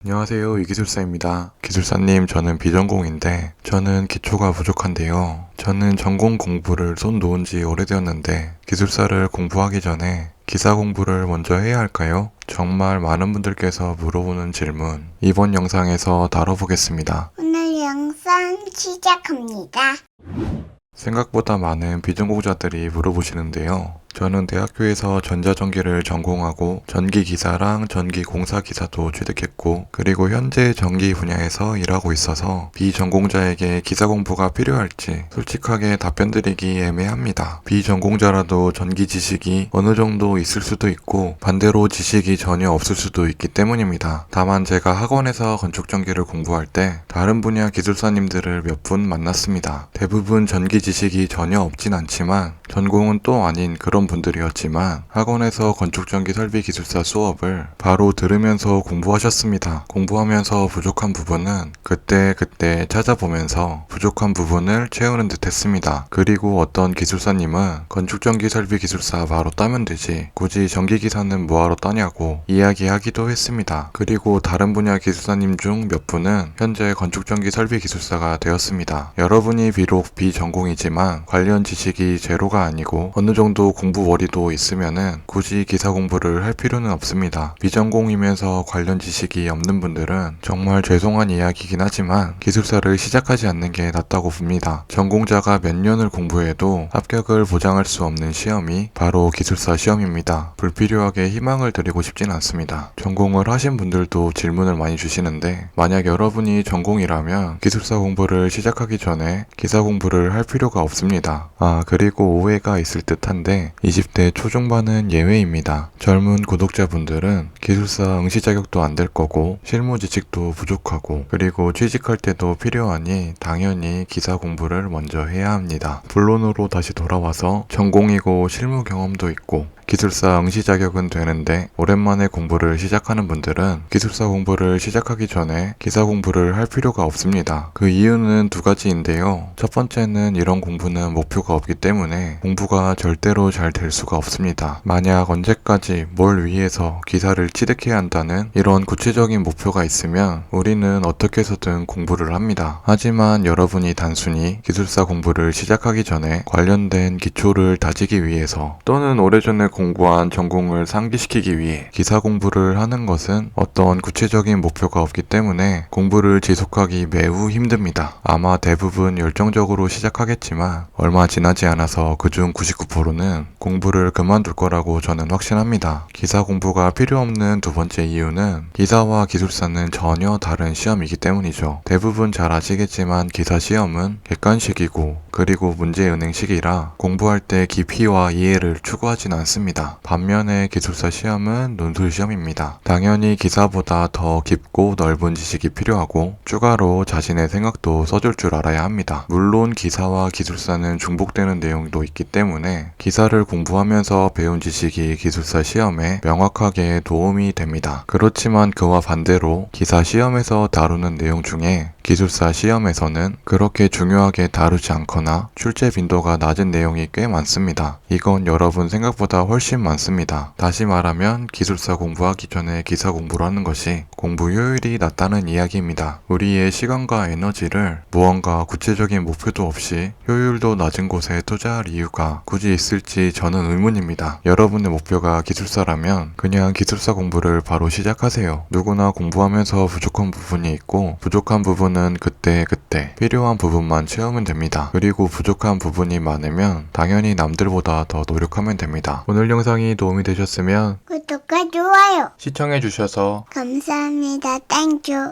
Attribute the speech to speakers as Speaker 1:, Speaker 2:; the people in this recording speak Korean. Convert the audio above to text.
Speaker 1: 안녕하세요, 이기술사입니다. 기술사님, 저는 비전공인데 저는 기초가 부족한데요. 저는 전공 공부를 손 놓은 지 오래되었는데 기술사를 공부하기 전에 기사 공부를 먼저 해야 할까요? 정말 많은 분들께서 물어보는 질문, 이번 영상에서 다뤄보겠습니다.
Speaker 2: 오늘 영상 시작합니다.
Speaker 1: 생각보다 많은 비전공자들이 물어보시는데요. 저는 대학교에서 전자전기를 전공하고 전기기사랑 전기공사기사도 취득했고, 그리고 현재 전기 분야에서 일하고 있어서 비전공자에게 기사 공부가 필요할지 솔직하게 답변드리기 애매합니다. 비전공자라도 전기 지식이 어느 정도 있을 수도 있고 반대로 지식이 전혀 없을 수도 있기 때문입니다. 다만 제가 학원에서 건축전기를 공부할 때 다른 분야 기술사님들을 몇 분 만났습니다. 대부분 전기 지식이 전혀 없진 않지만 전공은 또 아닌 그런 분들이었지만 학원에서 건축전기 설비기술사 수업을 바로 들으면서 공부하셨습니다. 공부하면서 부족한 부분은 그때 찾아보면서 부족한 부분을 채우는 듯 했습니다. 그리고 어떤 기술사님은 건축전기 설비기술사 바로 따면 되지 굳이 전기기사는 뭐하러 따냐고 이야기하기도 했습니다. 그리고 다른 분야 기술사님 중 몇 분은 현재 건축전기 설비기술사가 되었습니다. 여러분이 비록 비전공이지만 관련 지식이 제로가 아니고 어느 정도 공부 머리도 있으면은 굳이 기사 공부를 할 필요는 없습니다. 비전공이면서 관련 지식이 없는 분들은 정말 죄송한 이야기이긴 하지만 기술사를 시작하지 않는 게 낫다고 봅니다. 전공자가 몇 년을 공부해도 합격을 보장할 수 없는 시험이 바로 기술사 시험입니다. 불필요하게 희망을 드리고 싶진 않습니다. 전공을 하신 분들도 질문을 많이 주시는데 만약 여러분이 전공이라면 기술사 공부를 시작하기 전에 기사 공부를 할 필요가 없습니다. 그리고 오해가 있을 듯한데 20대 초중반은 예외입니다. 젊은 구독자분들은 기술사 응시 자격도 안 될 거고 실무 지식도 부족하고 그리고 취직할 때도 필요하니 당연히 기사 공부를 먼저 해야 합니다. 본론으로 다시 돌아와서 전공이고 실무 경험도 있고 기술사 응시 자격은 되는데 오랜만에 공부를 시작하는 분들은 기술사 공부를 시작하기 전에 기사 공부를 할 필요가 없습니다. 그 이유는 두 가지인데요. 첫 번째는 이런 공부는 목표가 없기 때문에 공부가 절대로 잘 될 수가 없습니다. 만약 언제까지 뭘 위해서 기사를 취득해야 한다는 이런 구체적인 목표가 있으면 우리는 어떻게 해서든 공부를 합니다. 하지만 여러분이 단순히 기술사 공부를 시작하기 전에 관련된 기초를 다지기 위해서 또는 오래전에 공부한 전공을 상기시키기 위해 기사 공부를 하는 것은 어떤 구체적인 목표가 없기 때문에 공부를 지속하기 매우 힘듭니다. 아마 대부분 열정적으로 시작하겠지만 얼마 지나지 않아서 그중 99%는 공부를 그만둘 거라고 저는 확신합니다. 기사 공부가 필요 없는 두 번째 이유는 기사와 기술사는 전혀 다른 시험이기 때문이죠. 대부분 잘 아시겠지만 기사 시험은 객관식이고 그리고 문제은행식이라 공부할 때 깊이와 이해를 추구하진 않습니다. 반면에 기술사 시험은 논술 시험입니다. 당연히 기사보다 더 깊고 넓은 지식이 필요하고 추가로 자신의 생각도 써줄 줄 알아야 합니다. 물론 기사와 기술사는 중복되는 내용도 있기 때문에 기사를 공부하면서 배운 지식이 기술사 시험에 명확하게 도움이 됩니다. 그렇지만 그와 반대로 기사 시험에서 다루는 내용 중에 기술사 시험에서는 그렇게 중요하게 다루지 않거나 출제 빈도가 낮은 내용이 꽤 많습니다. 이건 여러분 생각보다 훨씬 많습니다. 다시 말하면 기술사 공부하기 전에 기사 공부를 하는 것이 공부 효율이 낮다는 이야기입니다. 우리의 시간과 에너지를 무언가 구체적인 목표도 없이 효율도 낮은 곳에 투자할 이유가 굳이 있을지 저는 의문입니다. 여러분의 목표가 기술사라면 그냥 기술사 공부를 바로 시작하세요. 누구나 공부하면서 부족한 부분이 있고 부족한 부분은 그때 필요한 부분만 채우면 됩니다. 그리고 부족한 부분이 많으면 당연히 남들보다 더 노력하면 됩니다. 오늘 영상이 도움이 되셨으면
Speaker 2: 구독과 좋아요
Speaker 1: 시청해주셔서
Speaker 2: 감사합니다. 땡큐.